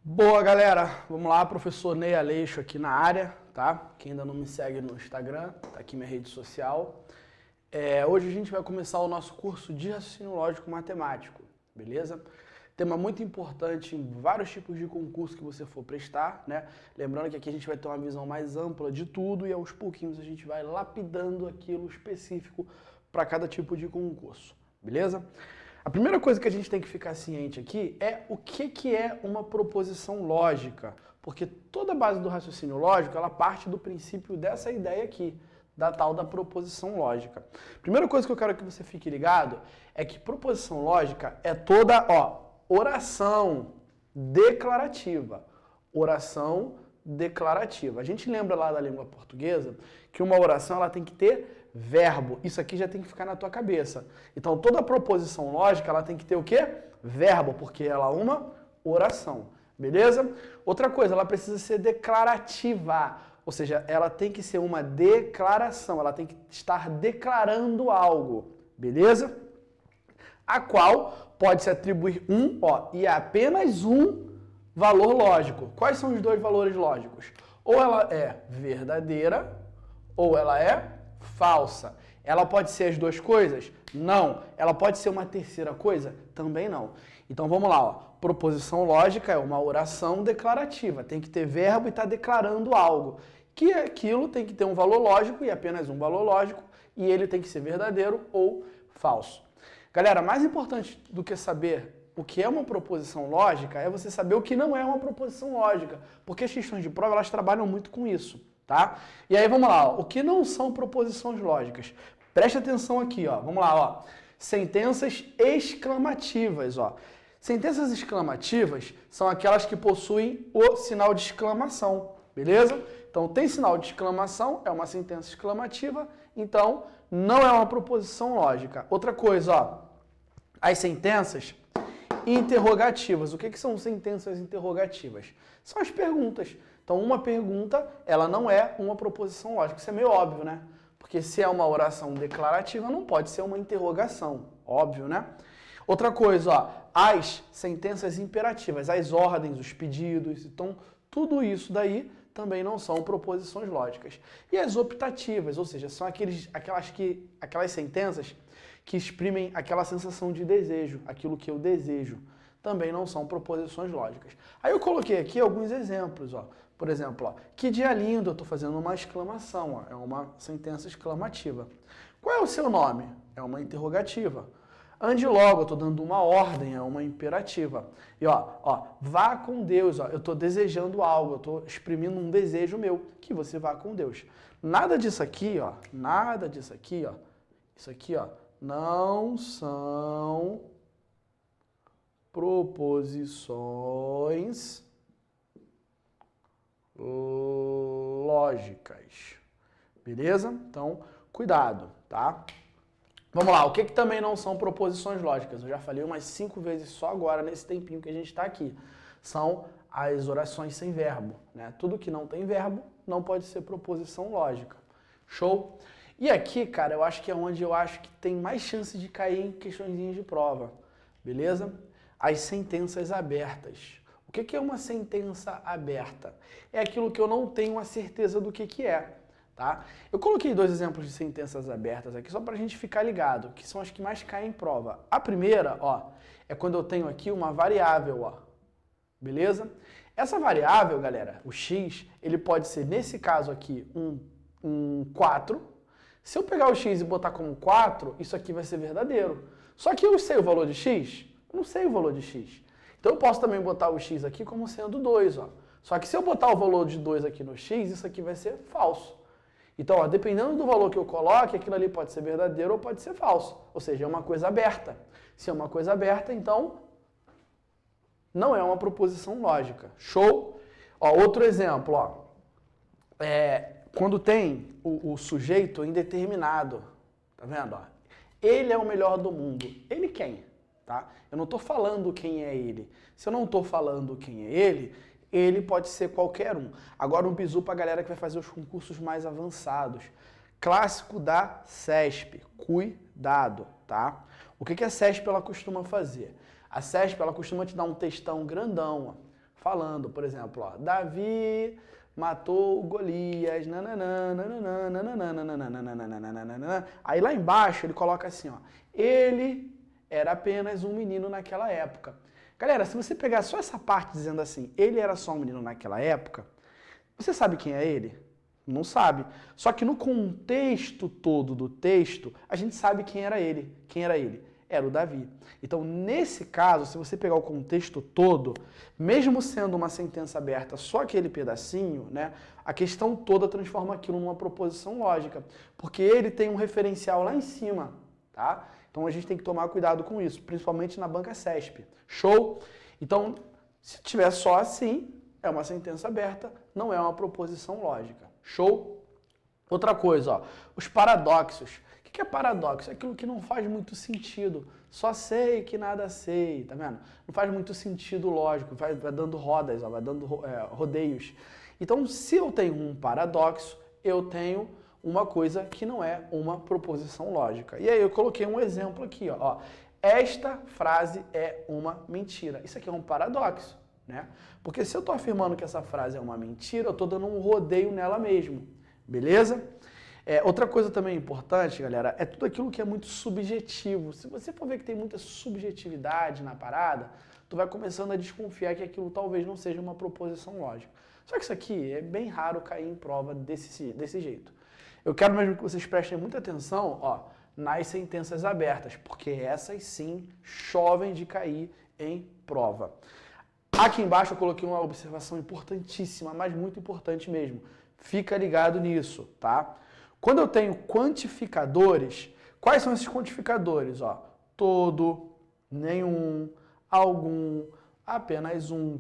Boa, galera! Vamos lá, professor Ney Aleixo aqui na área, tá? Quem ainda não me segue no Instagram, tá aqui minha rede social. Hoje a gente vai começar o nosso curso de raciocínio lógico matemático, beleza? Tema muito importante em vários tipos de concurso que você for prestar, né? Lembrando que aqui a gente vai ter uma visão mais ampla de tudo e aos pouquinhos a gente vai lapidando aquilo específico para cada tipo de concurso, beleza? A primeira coisa que a gente tem que ficar ciente aqui é o que é uma proposição lógica, porque toda a base do raciocínio lógico, ela parte do princípio dessa ideia aqui, da tal da proposição lógica. Primeira coisa que eu quero que você fique ligado é que proposição lógica é toda, oração declarativa. Oração declarativa. A gente lembra lá da língua portuguesa que uma oração ela tem que ter verbo. Isso aqui já tem que ficar na tua cabeça. Então toda proposição lógica ela tem que ter o quê? Verbo, porque ela é uma oração. Beleza? Outra coisa, ela precisa ser declarativa. Ou seja, ela tem que ser uma declaração, ela tem que estar declarando algo. Beleza? A qual pode se atribuir e apenas um valor lógico. Quais são os dois valores lógicos? Ou ela é verdadeira, ou ela é falsa. Ela pode ser as duas coisas? Não. Ela pode ser uma terceira coisa? Também não. Então vamos lá, proposição lógica é uma oração declarativa. Tem que ter verbo e está declarando algo. Que aquilo tem que ter um valor lógico e apenas um valor lógico, e ele tem que ser verdadeiro ou falso. Galera, mais importante do que saber o que é uma proposição lógica é você saber o que não é uma proposição lógica, porque as questões de prova elas trabalham muito com isso, tá? E aí vamos lá, o que não são proposições lógicas? Preste atenção aqui, vamos lá, sentenças exclamativas, Sentenças exclamativas são aquelas que possuem o sinal de exclamação, beleza? Então tem sinal de exclamação, é uma sentença exclamativa, então não é uma proposição lógica. Outra coisa, as sentenças interrogativas. O que são sentenças interrogativas? São as perguntas. Então, uma pergunta, ela não é uma proposição lógica. Isso é meio óbvio, né? Porque se é uma oração declarativa, não pode ser uma interrogação. Óbvio, né? Outra coisa, as sentenças imperativas, as ordens, os pedidos. Então, tudo isso daí também não são proposições lógicas. E as optativas, ou seja, são aquelas sentenças que exprimem aquela sensação de desejo, aquilo que eu desejo, também não são proposições lógicas. Aí eu coloquei aqui alguns exemplos, Por exemplo, que dia lindo, eu estou fazendo uma exclamação, é uma sentença exclamativa. Qual é o seu nome? É uma interrogativa. Ande logo, eu estou dando uma ordem, é uma imperativa. E vá com Deus, eu estou desejando algo, eu estou exprimindo um desejo meu, que você vá com Deus. Nada disso aqui, isso aqui, não são proposições lógicas. Beleza? Então, cuidado, tá? Vamos lá, o que também não são proposições lógicas? Eu já falei umas 5 vezes só agora, nesse tempinho que a gente está aqui. São as orações sem verbo, né? Tudo que não tem verbo não pode ser proposição lógica. Show? E aqui, cara, eu acho que é onde eu acho que tem mais chance de cair em questõezinhas de prova, beleza? As sentenças abertas. O que é uma sentença aberta? É aquilo que eu não tenho a certeza do que é. Tá? Eu coloquei 2 exemplos de sentenças abertas aqui só para a gente ficar ligado, que são as que mais caem em prova. A primeira, é quando eu tenho aqui uma variável, beleza? Essa variável, galera, o x, ele pode ser, nesse caso aqui, um 4. Se eu pegar o x e botar como 4, isso aqui vai ser verdadeiro. Só que eu sei o valor de x? Eu não sei o valor de x. Então eu posso também botar o x aqui como sendo 2, Só que se eu botar o valor de 2 aqui no x, isso aqui vai ser falso. Então, dependendo do valor que eu coloque, aquilo ali pode ser verdadeiro ou pode ser falso. Ou seja, é uma coisa aberta. Se é uma coisa aberta, então não é uma proposição lógica. Show? Outro exemplo, quando tem o sujeito indeterminado, tá vendo? Ele é o melhor do mundo. Ele quem? Tá? Eu não estou falando quem é ele. Se eu não estou falando quem é ele pode ser qualquer um. Agora um bizu para a galera que vai fazer os concursos mais avançados. Clássico da CESP, cuidado, tá? O que a CESP ela costuma fazer? A CESP ela costuma te dar um textão grandão, falando, por exemplo, ó, Davi matou Golias, aí lá embaixo ele coloca assim, ó, ele era apenas um menino naquela época. Galera, se você pegar só essa parte dizendo assim, ele era só um menino naquela época, você sabe quem é ele? Não sabe. Só que no contexto todo do texto, a gente sabe quem era ele. Quem era ele? Era o Davi. Então, nesse caso, se você pegar o contexto todo, mesmo sendo uma sentença aberta, só aquele pedacinho, né, a questão toda transforma aquilo numa proposição lógica, porque ele tem um referencial lá em cima, tá? Então a gente tem que tomar cuidado com isso, principalmente na banca CESP. Show? Então, se tiver só assim, é uma sentença aberta, não é uma proposição lógica. Show? Outra coisa, ó, os paradoxos. O que é paradoxo? É aquilo que não faz muito sentido. Só sei que nada sei, tá vendo? Não faz muito sentido lógico, vai dando rodas, ó, vai dando rodeios. Então, se eu tenho um paradoxo, eu tenho uma coisa que não é uma proposição lógica. E aí eu coloquei um exemplo aqui, ó. Esta frase é uma mentira. Isso aqui é um paradoxo, né? Porque se eu estou afirmando que essa frase é uma mentira, eu estou dando um rodeio nela mesmo. Beleza? Outra coisa também importante, galera, é tudo aquilo que é muito subjetivo. Se você for ver que tem muita subjetividade na parada, tu vai começando a desconfiar que aquilo talvez não seja uma proposição lógica. Só que isso aqui é bem raro cair em prova desse jeito. Eu quero mesmo que vocês prestem muita atenção, ó, nas sentenças abertas, porque essas sim chovem de cair em prova. Aqui embaixo eu coloquei uma observação importantíssima, mas muito importante mesmo. Fica ligado nisso, tá? Quando eu tenho quantificadores, quais são esses quantificadores? Ó, todo, nenhum, algum, apenas um.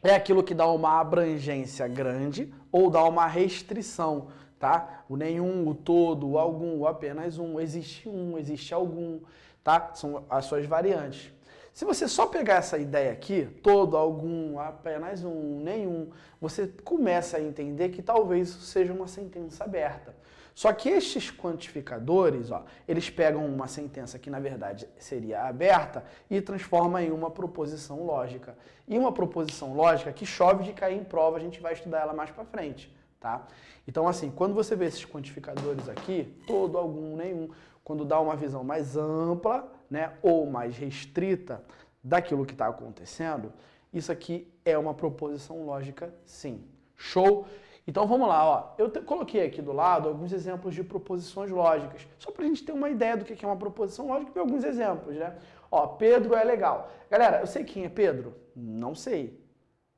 É aquilo que dá uma abrangência grande ou dá uma restrição, tá? O nenhum, o todo, o algum, o apenas um, existe algum, tá? São as suas variantes. Se você só pegar essa ideia aqui, todo, algum, apenas um, nenhum, você começa a entender que talvez isso seja uma sentença aberta. Só que estes quantificadores, ó, eles pegam uma sentença que na verdade seria aberta e transformam em uma proposição lógica. E uma proposição lógica que chove de cair em prova, a gente vai estudar ela mais para frente, tá? Então assim, quando você vê esses quantificadores aqui, todo, algum, nenhum, quando dá uma visão mais ampla, né, ou mais restrita daquilo que está acontecendo, isso aqui é uma proposição lógica, sim. Show? Então vamos lá, ó. Eu coloquei aqui do lado alguns exemplos de proposições lógicas, só para a gente ter uma ideia do que é uma proposição lógica e alguns exemplos, né? Ó, Pedro é legal. Galera, eu sei quem é Pedro? Não sei.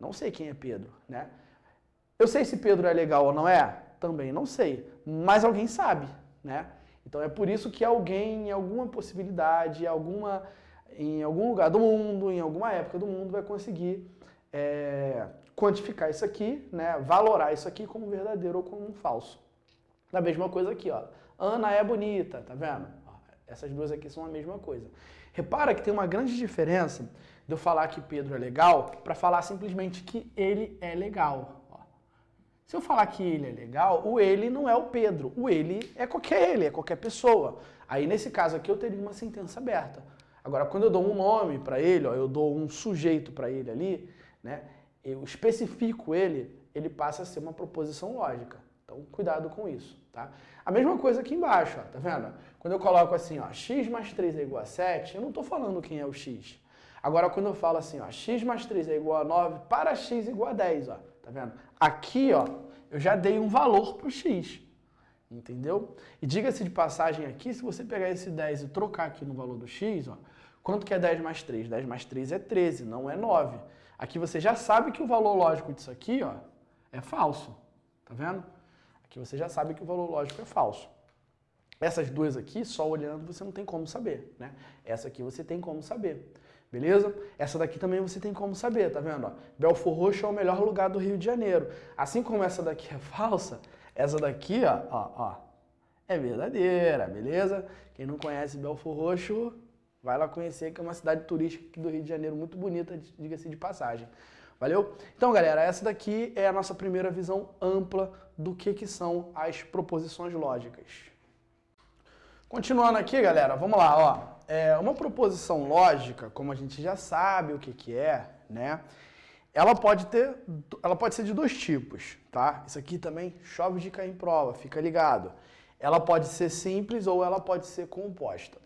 Não sei quem é Pedro, né? Eu sei se Pedro é legal ou não é? Também não sei. Mas alguém sabe, né? Então é por isso que alguém, em alguma possibilidade, em algum lugar do mundo, em alguma época do mundo, vai conseguir quantificar isso aqui, né? Valorar isso aqui como verdadeiro ou como falso. Da mesma coisa aqui, ó. Ana é bonita, tá vendo? Ó, essas duas aqui são a mesma coisa. Repara que tem uma grande diferença de eu falar que Pedro é legal para falar simplesmente que ele é legal. Se eu falar que ele é legal, o ele não é o Pedro. O ele é qualquer pessoa. Aí, nesse caso aqui, eu teria uma sentença aberta. Agora, quando eu dou um nome para ele, ó, eu dou um sujeito para ele ali, né, eu especifico ele passa a ser uma proposição lógica. Então, cuidado com isso, tá? A mesma coisa aqui embaixo, ó, tá vendo? Quando eu coloco assim, ó, x mais 3 é igual a 7, eu não estou falando quem é o x. Agora, quando eu falo assim, ó, x mais 3 é igual a 9 para x igual a 10, ó, tá vendo? Aqui, ó, eu já dei um valor para o x, entendeu? E diga-se de passagem aqui, se você pegar esse 10 e trocar aqui no valor do x, ó, quanto que é 10 mais 3? 10 mais 3 é 13, não é 9. Aqui você já sabe que o valor lógico disso aqui, ó, é falso, tá vendo? Aqui você já sabe que o valor lógico é falso. Essas duas aqui, só olhando, você não tem como saber, né? Essa aqui você tem como saber. Beleza? Essa daqui também você tem como saber, tá vendo? Ó, Belfor Roxo é o melhor lugar do Rio de Janeiro. Assim como essa daqui é falsa, essa daqui, ó, é verdadeira, beleza? Quem não conhece Belfor Roxo, vai lá conhecer, que é uma cidade turística aqui do Rio de Janeiro, muito bonita, diga-se de passagem. Valeu? Então, galera, essa daqui é a nossa primeira visão ampla do que são as proposições lógicas. Continuando aqui, galera, vamos lá, ó. Uma proposição lógica, como a gente já sabe o que é, né? ela pode ser de dois tipos, tá? Isso aqui também chove de cair em prova, fica ligado. Ela pode ser simples ou ela pode ser composta.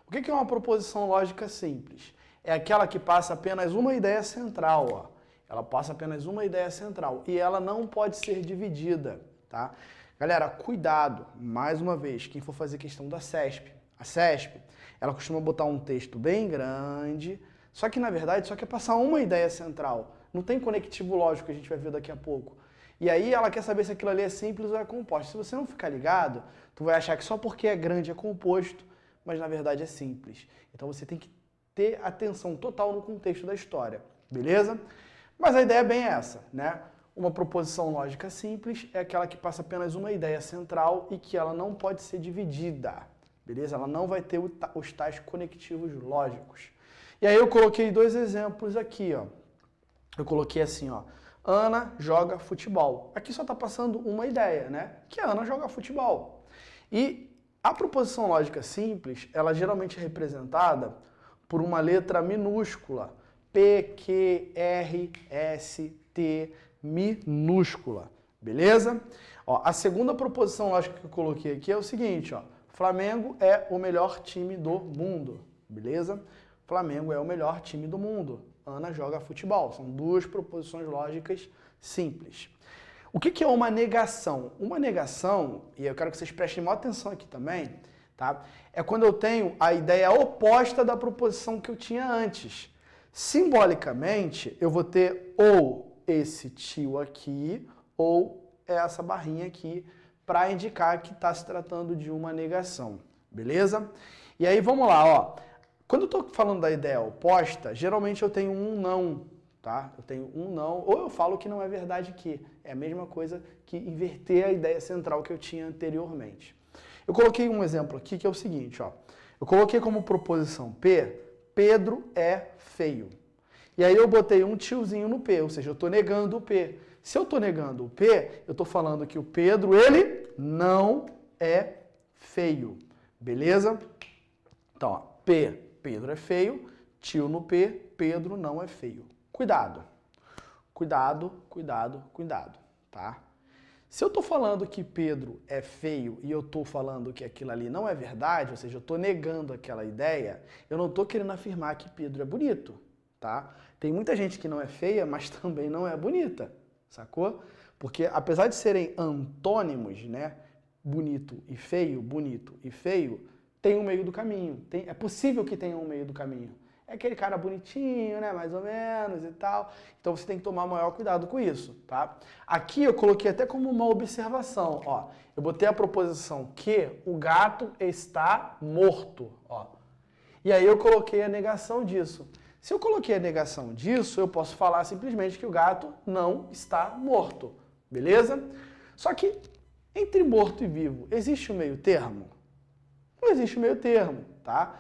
O que é uma proposição lógica simples? É aquela que passa apenas uma ideia central, ó. Ela passa apenas uma ideia central e ela não pode ser dividida, tá? Galera, cuidado, mais uma vez, quem for fazer questão da CESP, a CESP, ela costuma botar um texto bem grande, só que na verdade só quer passar uma ideia central. Não tem conectivo lógico que a gente vai ver daqui a pouco. E aí ela quer saber se aquilo ali é simples ou é composto. Se você não ficar ligado, tu vai achar que só porque é grande é composto, mas na verdade é simples. Então você tem que ter atenção total no contexto da história, beleza? Mas a ideia é bem essa, né? Uma proposição lógica simples é aquela que passa apenas uma ideia central e que ela não pode ser dividida, beleza? Ela não vai ter os tais conectivos lógicos. E aí eu coloquei dois exemplos aqui, ó. Eu coloquei assim, ó. Ana joga futebol. Aqui só está passando uma ideia, né? Que a Ana joga futebol. E a proposição lógica simples, ela geralmente é representada por uma letra minúscula. P, Q, R, S, T, minúscula. Beleza? Ó, a segunda proposição lógica que eu coloquei aqui é o seguinte, ó. Flamengo é o melhor time do mundo. Beleza? Flamengo é o melhor time do mundo. Ana joga futebol. São duas proposições lógicas simples. O que é uma negação? Uma negação, e eu quero que vocês prestem maior atenção aqui também, tá? É quando eu tenho a ideia oposta da proposição que eu tinha antes. Simbolicamente, eu vou ter ou esse tio aqui, ou essa barrinha aqui, para indicar que está se tratando de uma negação. Beleza? E aí, vamos lá, ó. Quando eu estou falando da ideia oposta, geralmente eu tenho um não, tá? Eu tenho um não, ou eu falo que não é verdade que. É a mesma coisa que inverter a ideia central que eu tinha anteriormente. Eu coloquei um exemplo aqui que é o seguinte, ó. Eu coloquei como proposição P, Pedro é feio. E aí eu botei um tiozinho no P, ou seja, eu estou negando o P. Se eu estou negando o P, eu estou falando que o Pedro, ele não é feio. Beleza? Então, ó, P, Pedro é feio, tio no P, Pedro não é feio. Cuidado. Cuidado, cuidado, cuidado, tá? Se eu estou falando que Pedro é feio e eu estou falando que aquilo ali não é verdade, ou seja, eu estou negando aquela ideia, eu não estou querendo afirmar que Pedro é bonito, tá? Tem muita gente que não é feia, mas também não é bonita, sacou? Porque apesar de serem antônimos, né? Bonito e feio, tem um meio do caminho. É possível que tenha um meio do caminho. É aquele cara bonitinho, né? Mais ou menos e tal. Então você tem que tomar maior cuidado com isso, tá? Aqui eu coloquei até como uma observação, ó. Eu botei a proposição que o gato está morto, ó. E aí eu coloquei a negação disso. Se eu coloquei a negação disso, eu posso falar simplesmente que o gato não está morto, beleza? Só que entre morto e vivo, existe um meio termo? Não existe meio termo, tá?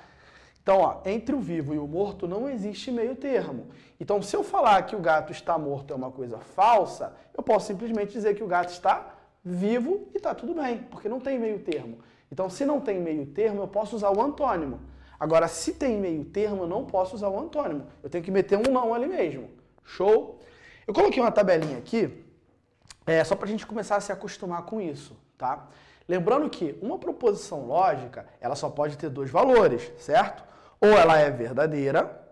Então, ó, entre o vivo e o morto não existe meio termo. Então, se eu falar que o gato está morto é uma coisa falsa, eu posso simplesmente dizer que o gato está vivo e está tudo bem, porque não tem meio termo. Então, se não tem meio termo, eu posso usar o antônimo. Agora, se tem meio termo, eu não posso usar o antônimo. Eu tenho que meter um não ali mesmo. Show? Eu coloquei uma tabelinha aqui, só para a gente começar a se acostumar com isso, tá? Lembrando que uma proposição lógica, ela só pode ter dois valores, certo? Ou ela é verdadeira,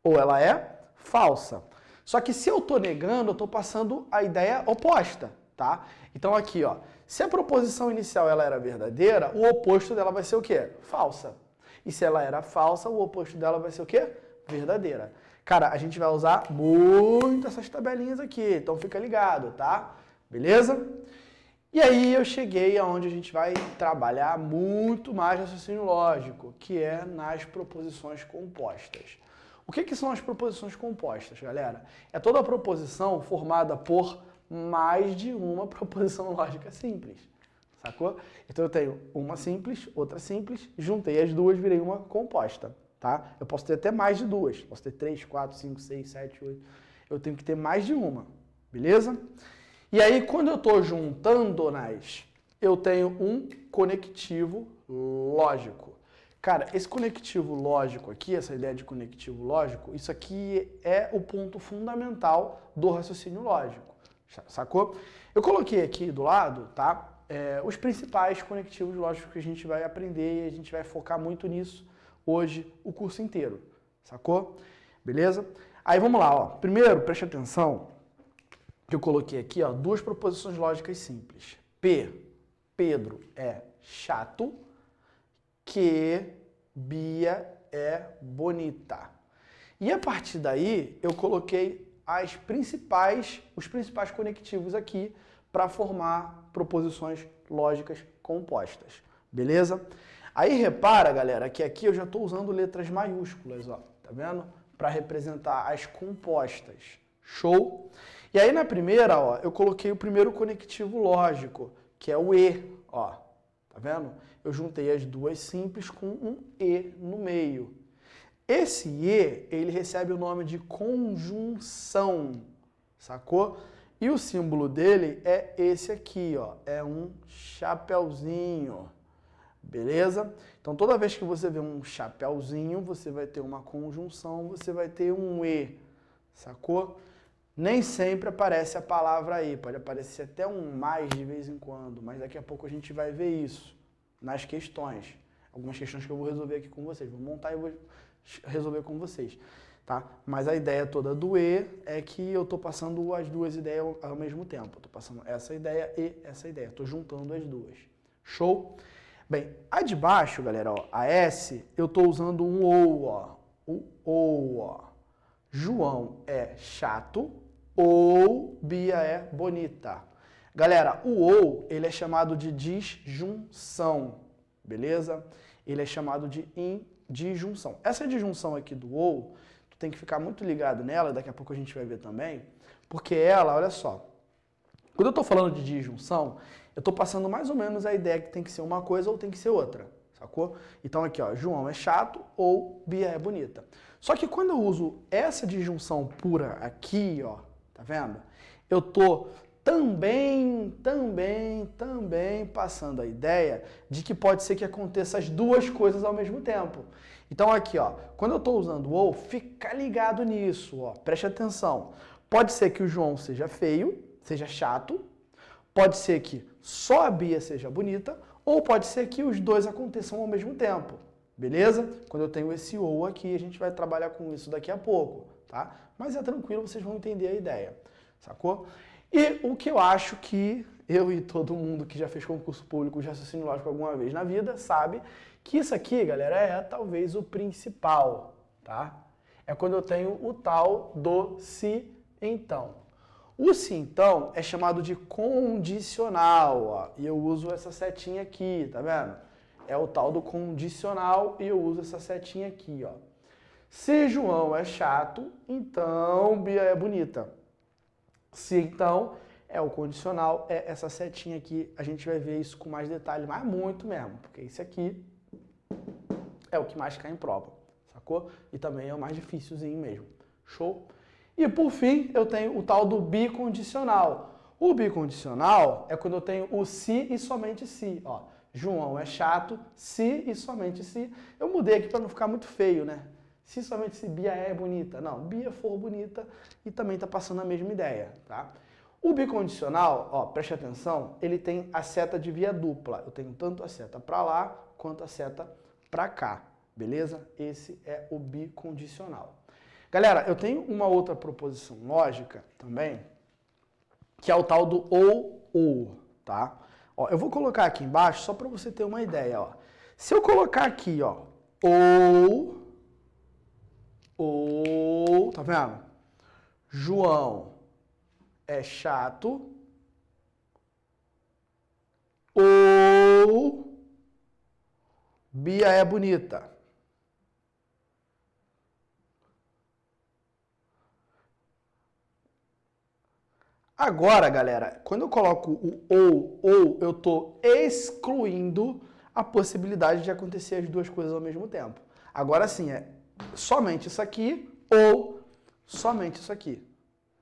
ou ela é falsa. Só que se eu estou negando, eu estou passando a ideia oposta, tá? Então aqui, ó, se a proposição inicial ela era verdadeira, o oposto dela vai ser o quê? Falsa. E se ela era falsa, o oposto dela vai ser o quê? Verdadeira. Cara, a gente vai usar muito essas tabelinhas aqui, então fica ligado, tá? Beleza? E aí eu cheguei aonde a gente vai trabalhar muito mais raciocínio lógico, que é nas proposições compostas. O que são as proposições compostas, galera? É toda a proposição formada por mais de uma proposição lógica simples, sacou? Então eu tenho uma simples, outra simples, juntei as duas, virei uma composta, tá? Eu posso ter até mais de duas, posso ter 3, 4, 5, 6, 7, 8, eu tenho que ter mais de uma, beleza? E aí, quando eu estou juntando-nas, eu tenho um conectivo lógico. Cara, esse conectivo lógico aqui, essa ideia de conectivo lógico, isso aqui é o ponto fundamental do raciocínio lógico, sacou? Eu coloquei aqui do lado, tá? Os principais conectivos lógicos que a gente vai aprender e a gente vai focar muito nisso hoje, o curso inteiro, sacou? Beleza? Aí vamos lá, ó. Primeiro, preste atenção que eu coloquei aqui, ó, duas proposições lógicas simples. Pedro é chato, que Bia é bonita. E a partir daí, eu coloquei os principais conectivos aqui para formar proposições lógicas compostas. Beleza? Aí repara, galera, que aqui eu já estou usando letras maiúsculas, ó. Tá vendo? Para representar as compostas. Show? E aí na primeira, ó, eu coloquei o primeiro conectivo lógico, que é o E, ó. Tá vendo? Eu juntei as duas simples com um E no meio. Esse E, ele recebe o nome de conjunção, sacou? E o símbolo dele é esse aqui, ó. É um chapeuzinho, beleza? Então toda vez que você vê um chapeuzinho, você vai ter uma conjunção, você vai ter um E, sacou? Nem sempre aparece a palavra aí, pode aparecer até um mais de vez em quando, mas daqui a pouco a gente vai ver isso nas questões. Algumas questões que eu vou resolver aqui com vocês. Vou montar e vou resolver com vocês, tá? Mas a ideia toda do E é que eu estou passando as duas ideias ao mesmo tempo. Estou passando essa ideia e essa ideia. Estou juntando as duas. Show? Bem, a de baixo, galera, ó, a S, eu estou usando um OU, ó. O OU, ó. João é chato ou Bia é bonita. Galera, o ou, ele é chamado de disjunção, beleza? Ele é chamado de indisjunção. Essa disjunção aqui do ou, tu tem que ficar muito ligado nela, daqui a pouco a gente vai ver também, porque ela, olha só, quando eu estou falando de disjunção, eu estou passando mais ou menos a ideia que tem que ser uma coisa ou tem que ser outra, sacou? Então aqui, ó, João é chato ou Bia é bonita. Só que quando eu uso essa disjunção pura aqui, ó, tá vendo? Eu tô também passando a ideia de que pode ser que aconteça as duas coisas ao mesmo tempo. Então aqui, ó, quando eu estou usando o ou, fica ligado nisso, ó, preste atenção. Pode ser que o João seja feio, seja chato, pode ser que só a Bia seja bonita, ou pode ser que os dois aconteçam ao mesmo tempo, beleza? Quando eu tenho esse ou aqui, a gente vai trabalhar com isso daqui a pouco, tá? Mas é tranquilo, vocês vão entender a ideia, sacou? E o que eu acho que eu e todo mundo que já fez concurso público de raciocínio lógico alguma vez na vida sabe que isso aqui, galera, é talvez o principal, tá? É quando eu tenho o tal do se então. O se então é chamado de condicional, ó, e eu uso essa setinha aqui, tá vendo? É o tal do condicional e eu uso essa setinha aqui, ó. Se João é chato, então Bia é bonita. Se então é o condicional, é essa setinha aqui, a gente vai ver isso com mais detalhe, mas muito mesmo, porque esse aqui é o que mais cai em prova, sacou? E também é o mais dificilzinho mesmo, show? E por fim, eu tenho o tal do bicondicional. O bicondicional é quando eu tenho o se e somente se, ó. João é chato, se e somente se. Eu mudei aqui para não ficar muito feio, né? Se somente se Bia é bonita. Não, Bia for bonita e também está passando a mesma ideia, tá? O bicondicional, ó, preste atenção, ele tem a seta de via dupla. Eu tenho tanto a seta para lá quanto a seta para cá, beleza? Esse é o bicondicional. Galera, eu tenho uma outra proposição lógica também, que é o tal do ou, tá? Ó, eu vou colocar aqui embaixo só para você ter uma ideia, ó. Se eu colocar aqui, ó, ou, tá vendo? João é chato ou Bia é bonita. Agora, galera, quando eu coloco o ou, eu estou excluindo a possibilidade de acontecer as duas coisas ao mesmo tempo. Agora sim, é somente isso aqui ou somente isso aqui,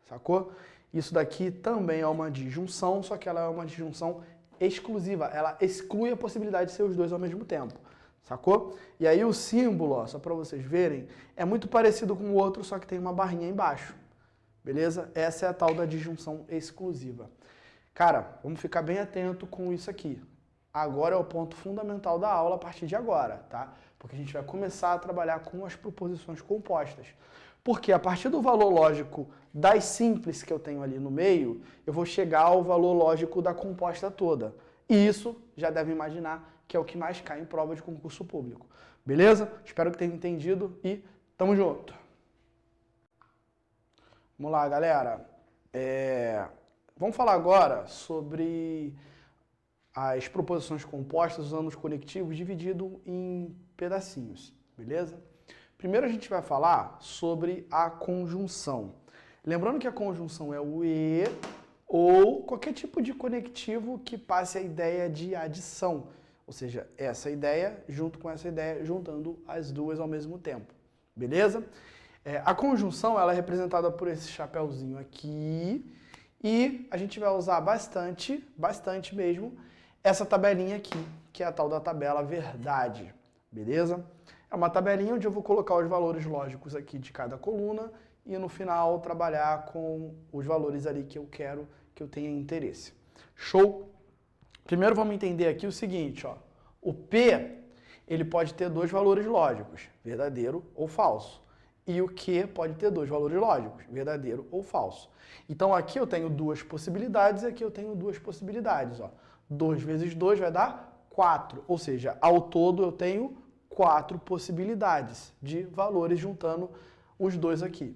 sacou? Isso daqui também é uma disjunção, só que ela é uma disjunção exclusiva. Ela exclui a possibilidade de ser os dois ao mesmo tempo, Sacou? E aí o símbolo, ó, só para vocês verem, é muito parecido com o outro, só que tem uma barrinha embaixo. Beleza? Essa é a tal da disjunção exclusiva. Cara, vamos ficar bem atento com isso aqui. Agora é o ponto fundamental da aula a partir de agora, tá? Porque a gente vai começar a trabalhar com as proposições compostas. Porque a partir do valor lógico das simples que eu tenho ali no meio, eu vou chegar ao valor lógico da composta toda. E isso, já deve imaginar, que é o que mais cai em prova de concurso público. Beleza? Espero que tenham entendido e tamo junto! Vamos lá, galera. Vamos falar agora sobre as proposições compostas usando os conectivos dividido em pedacinhos, beleza? Primeiro a gente vai falar sobre a conjunção. Lembrando que a conjunção é o e ou qualquer tipo de conectivo que passe a ideia de adição, ou seja, essa ideia junto com essa ideia, juntando as duas ao mesmo tempo, beleza? A conjunção ela é representada por esse chapéuzinho aqui e a gente vai usar bastante mesmo, essa tabelinha aqui, que é a tal da tabela verdade, beleza? É uma tabelinha onde eu vou colocar os valores lógicos aqui de cada coluna e no final trabalhar com os valores ali que eu quero, que eu tenha interesse. Show? Primeiro vamos entender aqui o seguinte, ó. O P, ele pode ter dois valores lógicos, verdadeiro ou falso. E o Q pode ter dois valores lógicos, verdadeiro ou falso. Então aqui eu tenho duas possibilidades e aqui eu tenho duas possibilidades, ó. 2 vezes 2 vai dar 4, ou seja, ao todo eu tenho 4 possibilidades de valores juntando os dois aqui.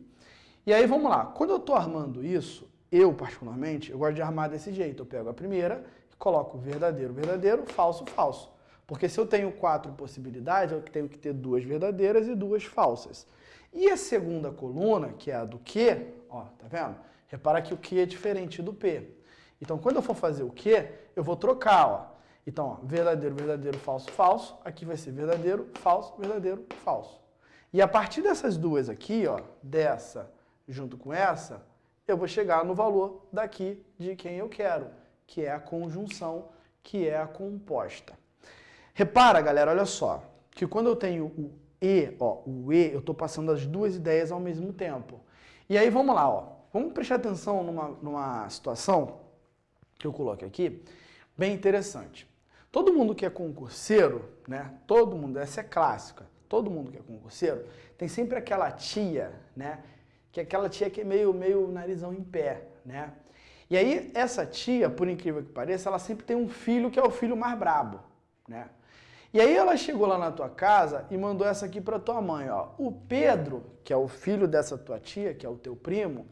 E aí vamos lá, quando eu estou armando isso, eu particularmente, eu gosto de armar desse jeito. Eu pego a primeira e coloco verdadeiro, verdadeiro, falso, falso. Porque se eu tenho 4 possibilidades, eu tenho que ter 2 verdadeiras e 2 falsas. E a segunda coluna, que é a do Q, ó, tá vendo? Repara que o Q é diferente do P. Então quando eu for fazer o Q, eu vou trocar, ó. Então, ó, verdadeiro, verdadeiro, falso, falso. Aqui vai ser verdadeiro, falso, falso. E a partir dessas duas aqui, ó, dessa junto com essa, eu vou chegar no valor daqui de quem eu quero, que é a conjunção, que é a composta. Repara, galera, olha só, que quando eu tenho o E, ó, o E, eu estou passando as duas ideias ao mesmo tempo. E aí, vamos lá, ó. Vamos prestar atenção numa situação que eu coloquei aqui, bem interessante. Todo mundo que é concurseiro, né? Todo mundo, essa é clássica. Todo mundo que é concurseiro tem sempre aquela tia, né? Que é aquela tia que é meio narizão em pé, né? E aí, essa tia, por incrível que pareça, ela sempre tem um filho que é o filho mais brabo, né? E aí ela chegou lá na tua casa e mandou essa aqui para tua mãe, ó. O Pedro, que é o filho dessa tua tia, que é o teu primo,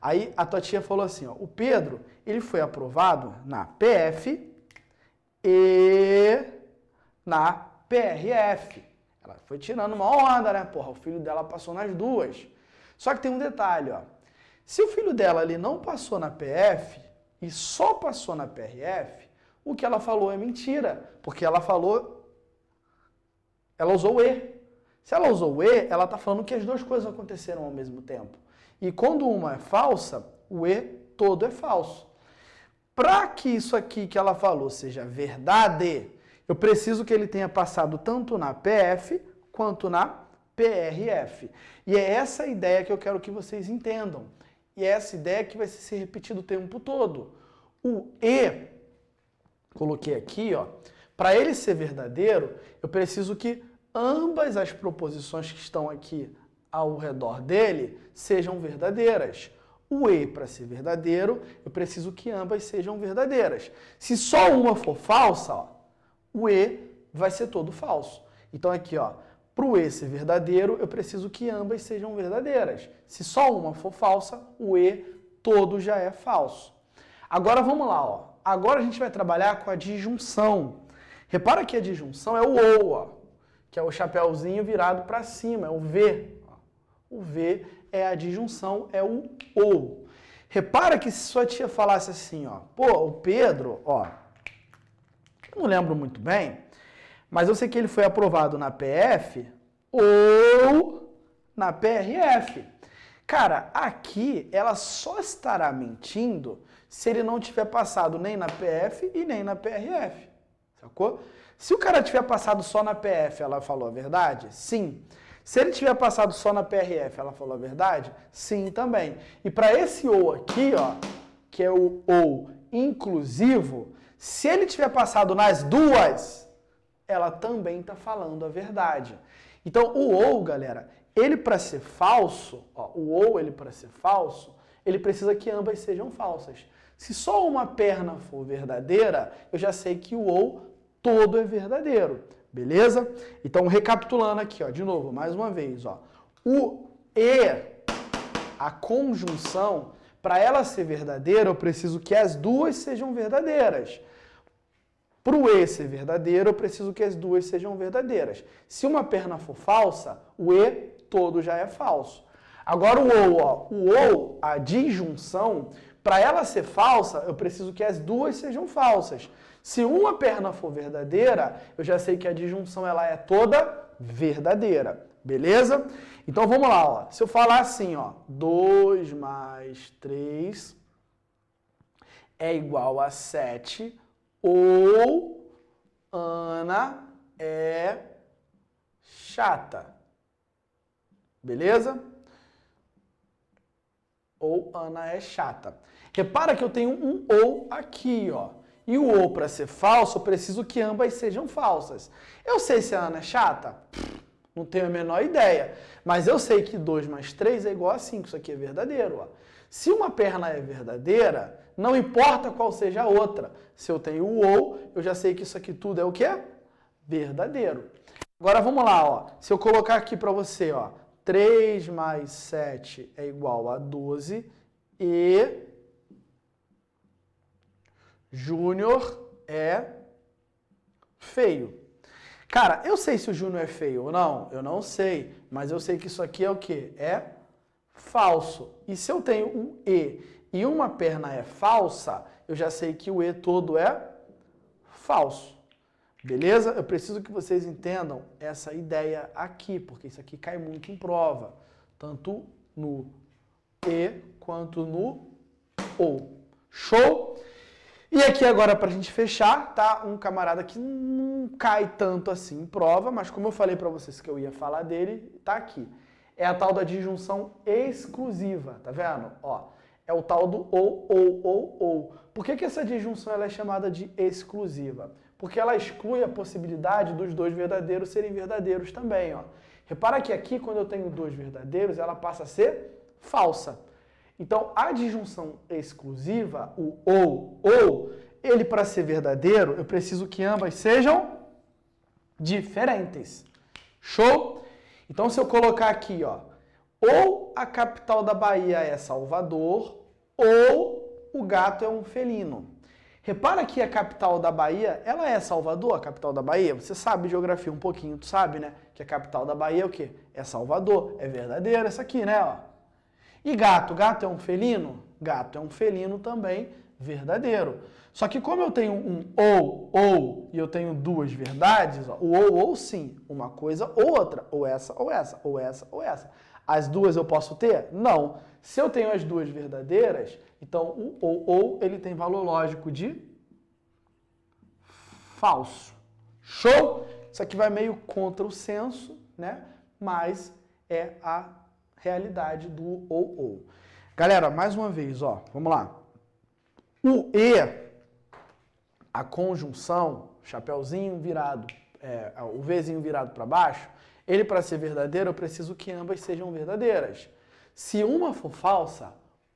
aí a tua tia falou assim, ó, o Pedro, ele foi aprovado na PF e na PRF. Ela foi tirando uma onda, né? Porra, o filho dela passou nas duas. Só que tem um detalhe, ó. Se o filho dela ali não passou na PF e só passou na PRF, o que ela falou é mentira, porque ela usou o E. Se ela usou o E, ela está falando que as duas coisas aconteceram ao mesmo tempo. E quando uma é falsa, o E todo é falso. Para que isso aqui que ela falou seja verdade, eu preciso que ele tenha passado tanto na PF quanto na PRF. E é essa ideia que eu quero que vocês entendam. E é essa ideia que vai ser repetida o tempo todo. O E, coloquei aqui, ó, para ele ser verdadeiro, eu preciso que ambas as proposições que estão aqui ao redor dele sejam verdadeiras. O E, para ser verdadeiro, eu preciso que ambas sejam verdadeiras. Se só uma for falsa, ó, o E vai ser todo falso. Então aqui, ó, para o E ser verdadeiro, eu preciso que ambas sejam verdadeiras. Se só uma for falsa, o E todo já é falso. Agora vamos lá, ó. Agora a gente vai trabalhar com a disjunção. Repara que a disjunção é o OU, ó, que é o chapéuzinho virado para cima, é o V. O V é a disjunção, é o OU. Repara que se sua tia falasse assim, ó, pô, o Pedro, ó, eu não lembro muito bem, mas eu sei que ele foi aprovado na PF ou na PRF. Cara, aqui ela só estará mentindo se ele não tiver passado nem na PF e nem na PRF. sacou? Se o cara tiver passado só na PF, ela falou a verdade? Sim. Se ele tiver passado só na PRF, ela falou a verdade? Sim, também. E para esse ou aqui, ó, que é o ou inclusivo, se ele tiver passado nas duas, ela também está falando a verdade. Então, o ou, galera, ele para ser falso, ó, o ou, ele para ser falso, ele precisa que ambas sejam falsas. Se só uma perna for verdadeira, eu já sei que o ou todo é verdadeiro, beleza? Então, recapitulando aqui, ó, de novo, mais uma vez, ó, o e, a conjunção, para ela ser verdadeira, eu preciso que as duas sejam verdadeiras. Para o e ser verdadeiro, eu preciso que as duas sejam verdadeiras. Se uma perna for falsa, o e todo já é falso. Agora o ou, a disjunção, para ela ser falsa, eu preciso que as duas sejam falsas. Se uma perna for verdadeira, eu já sei que a disjunção ela é toda verdadeira, beleza? Então vamos lá, ó. Se eu falar assim, ó, 2 mais 3 é igual a 7, ou Ana é chata. Beleza? Ou Ana é chata. Repara que eu tenho um ou aqui, ó. E o ou, para ser falso, eu preciso que ambas sejam falsas. Eu sei se a Ana é chata? Não tenho a menor ideia. Mas eu sei que 2 mais 3 é igual a 5. Isso aqui é verdadeiro, ó. Se uma perna é verdadeira, não importa qual seja a outra. Se eu tenho o ou, eu já sei que isso aqui tudo é o quê? Verdadeiro. Agora vamos lá, ó. Se eu colocar aqui para você, ó, 3 mais 7 é igual a 12 e Júnior é feio. Cara, eu sei se o Júnior é feio ou não? Eu não sei, mas eu sei que isso aqui é o quê? É falso. E se eu tenho um e uma perna é falsa, eu já sei que o e todo é falso. Beleza? Eu preciso que vocês entendam essa ideia aqui, porque isso aqui cai muito em prova. Tanto no e quanto no ou. Show? E aqui agora pra gente fechar, tá? Um camarada que não cai tanto assim em prova, mas como eu falei pra vocês que eu ia falar dele, tá aqui. É a tal da disjunção exclusiva, tá vendo? Ó, é o tal do ou. Por que essa disjunção ela é chamada de exclusiva? Porque ela exclui a possibilidade dos dois verdadeiros serem verdadeiros também, ó. Repara que aqui, quando eu tenho dois verdadeiros, ela passa a ser falsa. Então, a disjunção exclusiva, o ou, ele para ser verdadeiro, eu preciso que ambas sejam diferentes. Show? Então, se eu colocar aqui, ó, ou a capital da Bahia é Salvador, ou o gato é um felino. Repara que a capital da Bahia, ela é Salvador, a capital da Bahia. Você sabe geografia um pouquinho, tu sabe, né? Que a capital da Bahia é o quê? É Salvador. É verdadeiro essa aqui, né? Ó. E gato? Gato é um felino? Gato é um felino também verdadeiro. Só que como eu tenho um ou, e eu tenho duas verdades, ó, o ou sim, uma coisa ou outra, ou essa, ou essa, ou essa, ou essa. As duas eu posso ter? Não. Se eu tenho as duas verdadeiras, então o ou ele tem valor lógico de falso. Show? Isso aqui vai meio contra o senso, né? Mas é a realidade do ou. Galera, mais uma vez, ó, vamos lá. O e, a conjunção, chapeuzinho virado, o Vzinho virado para baixo, ele para ser verdadeiro, eu preciso que ambas sejam verdadeiras. Se uma for falsa,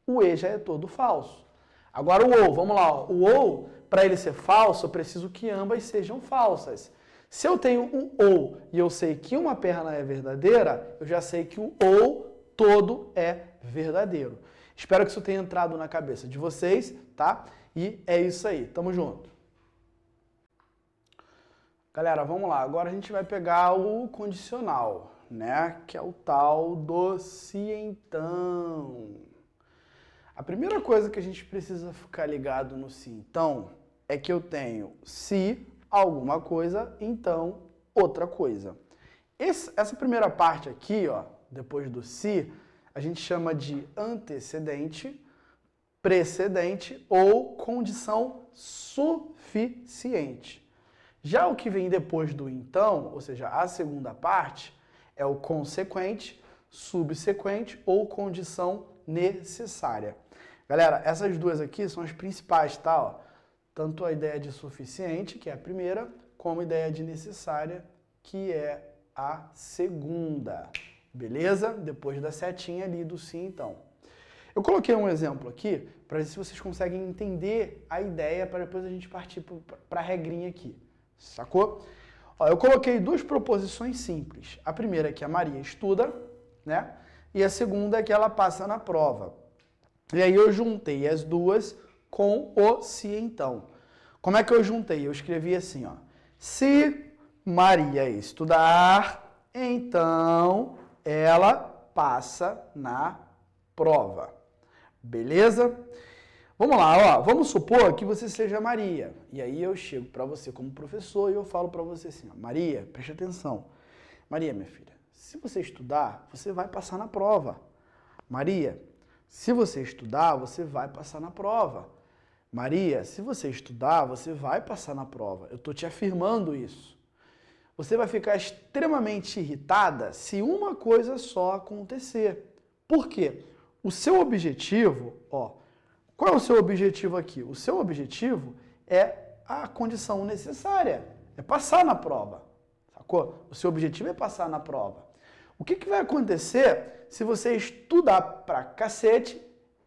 o e já é todo falso. Agora o ou, vamos lá, ó. O ou, para ele ser falso, eu preciso que ambas sejam falsas. Se eu tenho um ou e eu sei que uma perna é verdadeira, eu já sei que o ou todo é verdadeiro. Espero que isso tenha entrado na cabeça de vocês, tá? E é isso aí, tamo junto. Galera, vamos lá. Agora a gente vai pegar o condicional, né? Que é o tal do se então. A primeira coisa que a gente precisa ficar ligado no se então é que eu tenho se alguma coisa, então outra coisa. Essa primeira parte aqui, ó, depois do se, a gente chama de antecedente, precedente ou condição suficiente. Já o que vem depois do então, ou seja, a segunda parte, é o consequente, subsequente ou condição necessária. Galera, essas duas aqui são as principais, tá? Ó, tanto a ideia de suficiente, que é a primeira, como a ideia de necessária, que é a segunda. Beleza? Depois da setinha ali do sim, então. Eu coloquei um exemplo aqui para ver se vocês conseguem entender a ideia para depois a gente partir para a regrinha aqui. Sacou? Ó, eu coloquei duas proposições simples. A primeira é que a Maria estuda, né? E a segunda é que ela passa na prova. E aí eu juntei as duas com o se então. Como é que eu juntei? Eu escrevi assim, ó. Se Maria estudar, então ela passa na prova. Beleza? Vamos lá, ó. Vamos supor que você seja Maria. E aí eu chego para você como professor e eu falo para você assim, ó, Maria, preste atenção. Maria, minha filha, se você estudar, você vai passar na prova. Maria, se você estudar, você vai passar na prova. Maria, se você estudar, você vai passar na prova. Eu estou te afirmando isso. Você vai ficar extremamente irritada se uma coisa só acontecer. Por quê? O seu objetivo, ó, qual é o seu objetivo aqui? O seu objetivo é a condição necessária, é passar na prova, sacou? O seu objetivo é passar na prova. O que vai acontecer se você estudar pra cacete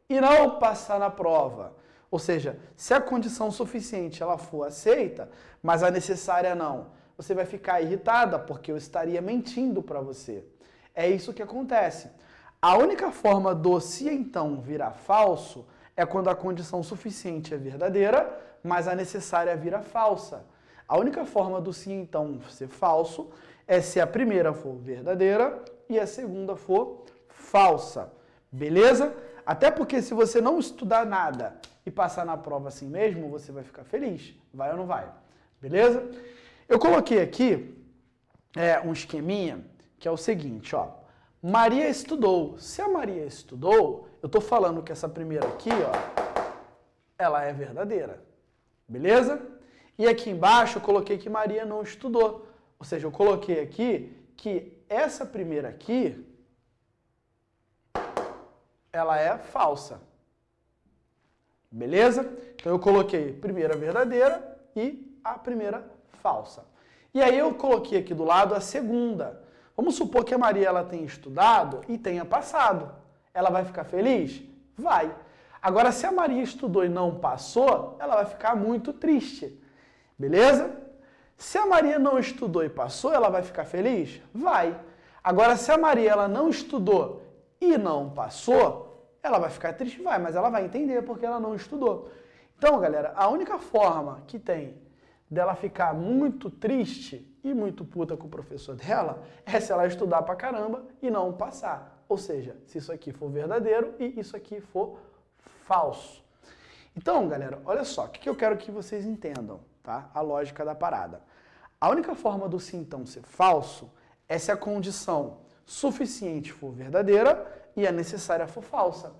e não passar na prova? Ou seja, se a condição suficiente ela for aceita, mas a necessária não, você vai ficar irritada porque eu estaria mentindo para você. É isso que acontece. A única forma do se então virar falso é quando a condição suficiente é verdadeira, mas a necessária vira falsa. A única forma do se então ser falso é se a primeira for verdadeira e a segunda for falsa. Beleza? Até porque se você não estudar nada e passar na prova assim mesmo, você vai ficar feliz. Vai ou não vai? Beleza? Eu coloquei aqui um esqueminha que é o seguinte, ó. Maria estudou. Se a Maria estudou, eu estou falando que essa primeira aqui, ó, ela é verdadeira. Beleza? E aqui embaixo eu coloquei que Maria não estudou. Ou seja, eu coloquei aqui que essa primeira aqui, ela é falsa. Beleza? Então eu coloquei primeira verdadeira e a primeira falsa. E aí eu coloquei aqui do lado a segunda. Vamos supor que a Maria ela tenha estudado e tenha passado. Ela vai ficar feliz? Vai. Agora, se a Maria estudou e não passou, ela vai ficar muito triste. Beleza? Se a Maria não estudou e passou, ela vai ficar feliz? Vai. Agora, se a Maria ela não estudou e não passou, ela vai ficar triste? Vai, mas ela vai entender porque ela não estudou. Então, galera, a única forma que tem dela ficar muito triste e muito puta com o professor dela é se ela estudar pra caramba e não passar. Ou seja, se isso aqui for verdadeiro e isso aqui for falso. Então, galera, olha só, o que eu quero que vocês entendam, tá? A lógica da parada. A única forma do sim, então, ser falso é se a condição suficiente for verdadeira e a necessária for falsa.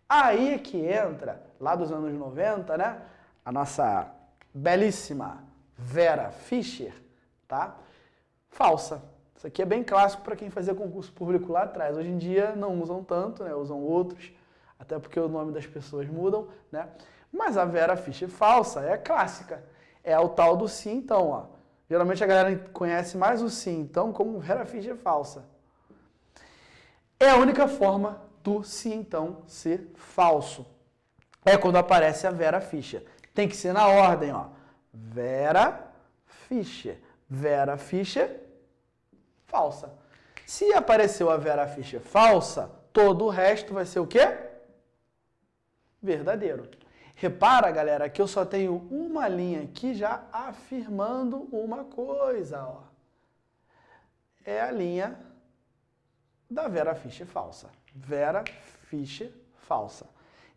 Aí é que entra, lá dos anos 90, né? A nossa belíssima Vera Fischer, tá? Falsa. Isso aqui é bem clássico para quem fazia concurso público lá atrás. Hoje em dia não usam tanto, né? Usam outros, até porque o nome das pessoas mudam, né? Mas a Vera Fischer falsa é clássica. É o tal do sim, então, ó. Geralmente a galera conhece mais o sim, então, como Vera Fischer falsa. É a única forma do sim, então, ser falso. É quando aparece a Vera Fischer. Tem que ser na ordem, ó. Vera Fischer. Vera Fischer, falsa. Se apareceu a Vera Fischer falsa, todo o resto vai ser o quê? Verdadeiro. Repara, galera, que eu só tenho uma linha aqui já afirmando uma coisa, ó. É a linha da Vera Fischer falsa. Vera Fischer falsa.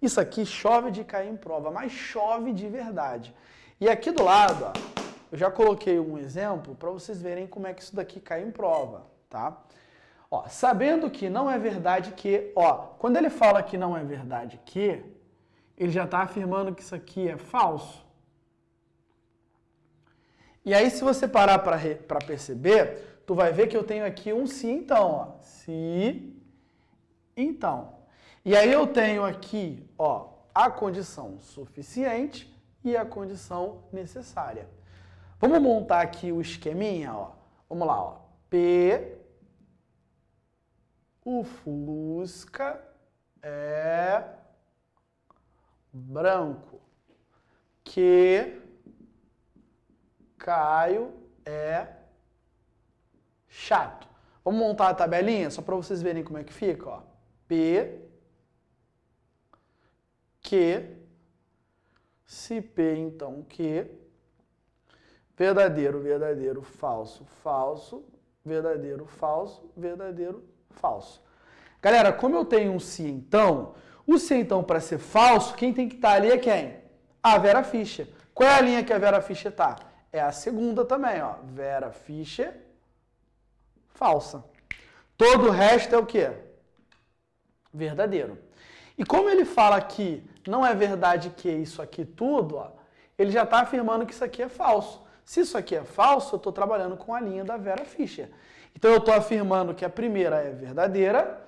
Isso aqui chove de cair em prova, mas chove de verdade. E aqui do lado, ó, eu já coloquei um exemplo para vocês verem como é que isso daqui cai em prova, tá? Ó, sabendo que não é verdade que, ó, quando ele fala que não é verdade que, ele já está afirmando que isso aqui é falso. E aí, se você parar para perceber, tu vai ver que eu tenho aqui um se então, ó. Se então. E aí eu tenho aqui, ó, a condição suficiente e a condição necessária. Vamos montar aqui o esqueminha, ó. Vamos lá, ó. P, o Fusca é branco. Que Caio é chato. Vamos montar a tabelinha só para vocês verem como é que fica, ó. P, que, se P, então que, verdadeiro, verdadeiro, falso, falso, verdadeiro, falso, verdadeiro, falso. Galera, como eu tenho um se então, o se então para ser falso, quem tem que estar ali é quem? A Vera Fischer. Qual é a linha que a Vera Fischer está? É a segunda também, ó. Vera Fischer, falsa. Todo o resto é o quê? Verdadeiro. E como ele fala que não é verdade que isso aqui tudo, ó, ele já está afirmando que isso aqui é falso. Se isso aqui é falso, eu estou trabalhando com a linha da Vera Fischer. Então eu estou afirmando que a primeira é verdadeira.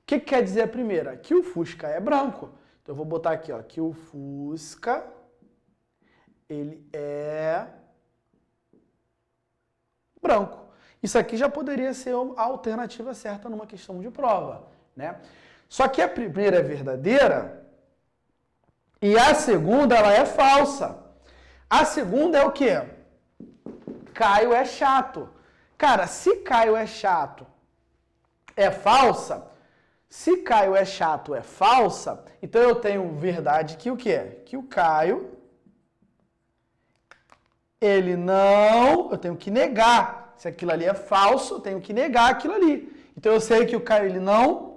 O que quer dizer a primeira? Que o Fusca é branco. Então eu vou botar aqui, ó, que o Fusca ele é branco. Isso aqui já poderia ser a alternativa certa numa questão de prova, né? Só que a primeira é verdadeira e a segunda ela é falsa. A segunda é o quê? Caio é chato. Cara, se Caio é chato é falsa, se Caio é chato é falsa, então eu tenho verdade que o quê? Que o Caio, ele não, eu tenho que negar. Se aquilo ali é falso, eu tenho que negar aquilo ali. Então eu sei que o Caio, ele não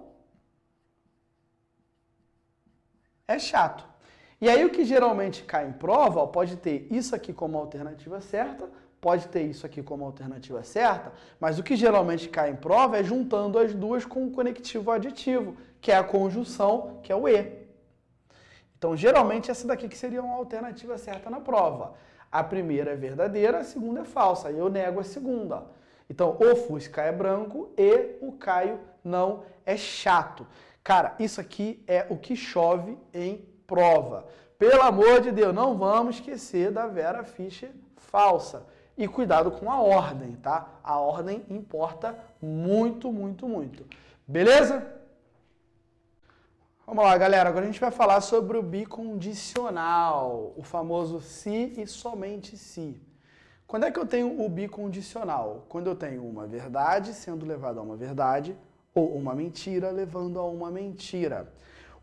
é chato. E aí o que geralmente cai em prova, ó, pode ter isso aqui como alternativa certa, pode ter isso aqui como alternativa certa, mas o que geralmente cai em prova é juntando as duas com um conectivo aditivo, que é a conjunção, que é o E. Então, geralmente, essa daqui que seria uma alternativa certa na prova. A primeira é verdadeira, a segunda é falsa. Aí eu nego a segunda. Então, o Fusca é branco e o Caio não é chato. Cara, isso aqui é o que chove em prova. Pelo amor de Deus, não vamos esquecer da Vera Fischer falsa. E cuidado com a ordem, tá? A ordem importa muito, muito, muito. Beleza? Vamos lá, galera. Agora a gente vai falar sobre o bicondicional, o famoso se e somente se. Quando é que eu tenho o bicondicional? Quando eu tenho uma verdade sendo levada a uma verdade ou uma mentira levando a uma mentira.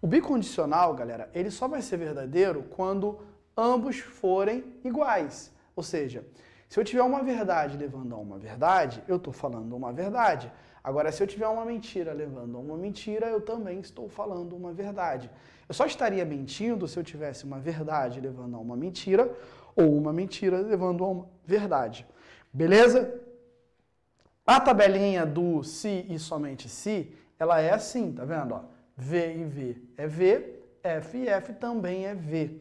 O bicondicional, galera, ele só vai ser verdadeiro quando ambos forem iguais. Ou seja, se eu tiver uma verdade levando a uma verdade, eu estou falando uma verdade. Agora, se eu tiver uma mentira levando a uma mentira, eu também estou falando uma verdade. Eu só estaria mentindo se eu tivesse uma verdade levando a uma mentira ou uma mentira levando a uma verdade. Beleza? A tabelinha do se e somente se, ela é assim, tá vendo? Ó, V e V é V, F e F também é V.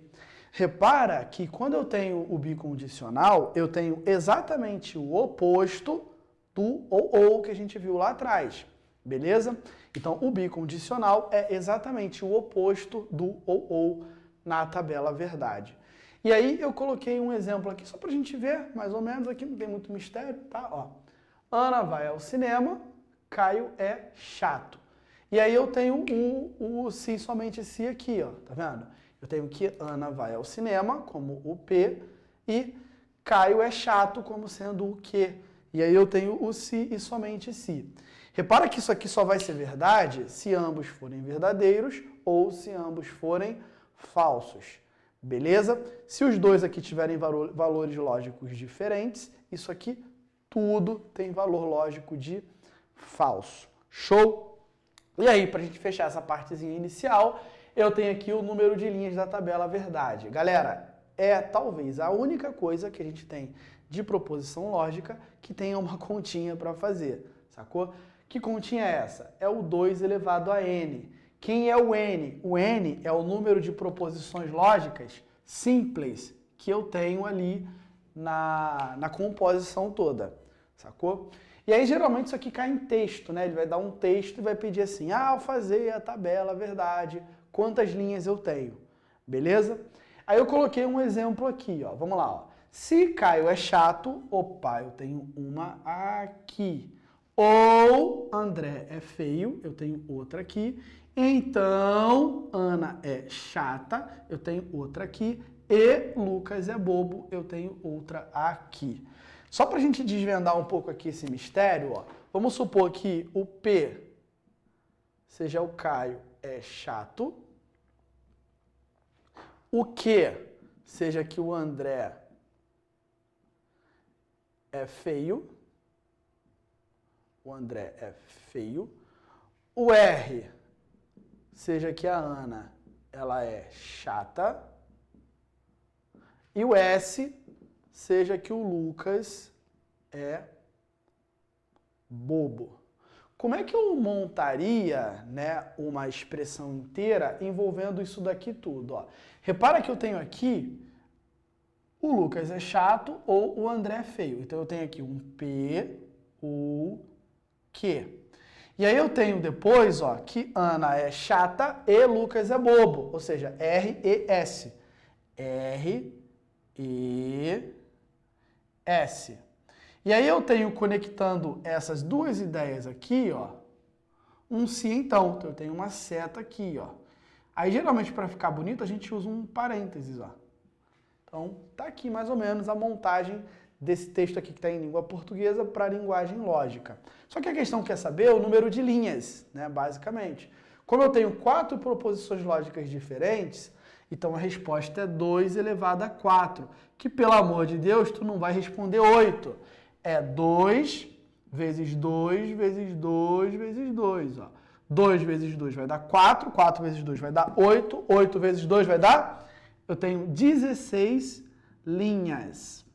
Repara que quando eu tenho o bicondicional, eu tenho exatamente o oposto do ou que a gente viu lá atrás, beleza? Então, o bicondicional é exatamente o oposto do ou na tabela verdade. E aí eu coloquei um exemplo aqui só pra gente ver, mais ou menos, aqui não tem muito mistério, tá? Ó, Ana vai ao cinema, Caio é chato. E aí eu tenho o se somente se aqui, ó, tá vendo? Eu tenho que Ana vai ao cinema, como o P, e Caio é chato, como sendo o que. E aí eu tenho o se e somente se. Repara que isso aqui só vai ser verdade se ambos forem verdadeiros ou se ambos forem falsos. Beleza? Se os dois aqui tiverem valores lógicos diferentes, isso aqui tudo tem valor lógico de falso. Show? E aí, para a gente fechar essa partezinha inicial, eu tenho aqui o número de linhas da tabela verdade. Galera, é talvez a única coisa que a gente tem de proposição lógica que tenha uma continha para fazer, sacou? Que continha é essa? É o 2 elevado a n. Quem é o n? O n é o número de proposições lógicas simples que eu tenho ali na composição toda, sacou? E aí, geralmente, isso aqui cai em texto, né? Ele vai dar um texto e vai pedir assim, ao fazer a tabela, verdade, quantas linhas eu tenho, beleza? Aí eu coloquei um exemplo aqui, ó, vamos lá, ó. Se Caio é chato, opa, eu tenho uma aqui. Ou André é feio, eu tenho outra aqui. Então, Ana é chata, eu tenho outra aqui. E Lucas é bobo, eu tenho outra aqui. Só para a gente desvendar um pouco aqui esse mistério, ó, vamos supor que o P seja o Caio é chato. O Q seja que o André é feio. O André é feio. O R seja que a Ana ela é chata. E o S seja que o Lucas é bobo. Como é que eu montaria, né, uma expressão inteira envolvendo isso daqui tudo? Ó? Repara que eu tenho aqui o Lucas é chato ou o André é feio. Então eu tenho aqui um P, o Q. E aí eu tenho depois, ó, que Ana é chata e Lucas é bobo. Ou seja, R e S. R e S. E aí eu tenho conectando essas duas ideias aqui, ó, um se então. Então eu tenho uma seta aqui, ó. Aí geralmente para ficar bonito a gente usa um parênteses, ó. Então tá aqui mais ou menos a montagem desse texto aqui que está em língua portuguesa para a linguagem lógica. Só que a questão que quer saber é o número de linhas, né, basicamente. Como eu tenho 4 proposições lógicas diferentes, então a resposta é 2 elevado a 4, que pelo amor de Deus tu não vai responder 8. É 2 vezes 2 vezes 2 vezes 2. Ó. 2 vezes 2 vai dar 4, 4 vezes 2 vai dar 8, 8 vezes 2 vai dar... Eu tenho 16 linhas.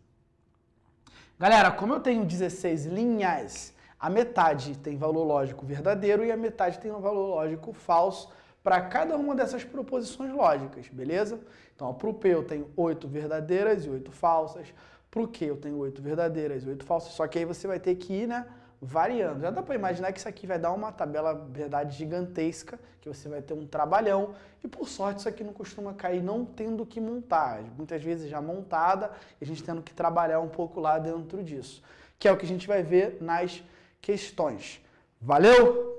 Galera, como eu tenho 16 linhas, a metade tem valor lógico verdadeiro e a metade tem um valor lógico falso para cada uma dessas proposições lógicas, beleza? Então, para o P eu tenho 8 verdadeiras e 8 falsas. Para o Q eu tenho 8 verdadeiras e 8 falsas. Só que aí você vai ter que ir, né, variando. Já dá para imaginar que isso aqui vai dar uma tabela, verdade, gigantesca, que você vai ter um trabalhão. E por sorte isso aqui não costuma cair não tendo que montar. Muitas vezes já montada e a gente tendo que trabalhar um pouco lá dentro disso. Que é o que a gente vai ver nas questões. Valeu?